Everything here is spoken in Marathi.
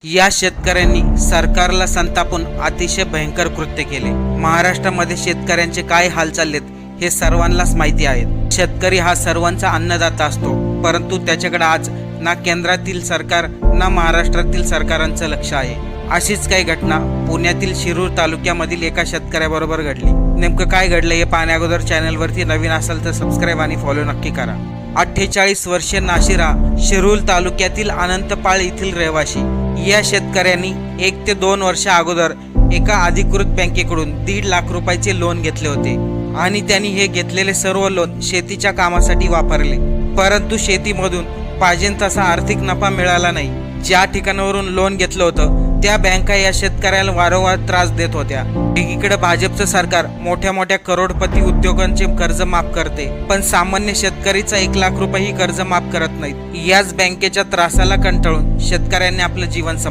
या शेतकऱ्यांनी सरकारला संतापून अतिशय भयंकर कृत्य केले। महाराष्ट्रामध्ये शेतकऱ्यांचे काय हाल चाललेत हे सर्वांनाच माहिती आहे। शेतकरी हा सर्वांचा अन्नदाता असतो, परंतु त्याच्याकडे आज ना केंद्रातील सरकार ना महाराष्ट्रातील सरकारांचं लक्ष आहे। अशीच काही घटना पुण्यातील शिरूर तालुक्यामधील एका शेतकऱ्याबरोबर घडली। नेमकं काय घडलं हे पाहण्या अगोदर चॅनलवरती नवीन असाल तर सबस्क्राईब आणि फॉलो नक्की करा। 48 वर्षीय नाशिरा शिरूर तालुक्यातील अनंतपाळ येथील रहिवासी या शेतकऱ्यांनी 1 ते 2 वर्ष अगोदर एका अधिकृत बँकेकडून 1.5 लाख रुपयाचे लोन घेतले होते आणि त्यांनी हे घेतलेले सर्व लोन शेतीच्या कामासाठी वापरले, परंतु शेतीमधून पाहिजे तसा आर्थिक नफा मिळाला नाही। ज्या ठिकाणावरून लोन घेतलं होतं त्या बँका या शेतकऱ्याला वारंवार त्रास देत होत्या। एकीकडे भाजपचं सरकार मोठ्या मोठ्या करोडपती उद्योगांचे कर्ज माफ करते, पण सामान्य शेतकरीचा 1 लाख रुपये ही कर्ज माफ करत नाहीत। याच बँकेच्या त्रासाला कंटाळून शेतकऱ्यांनी आपलं जीवन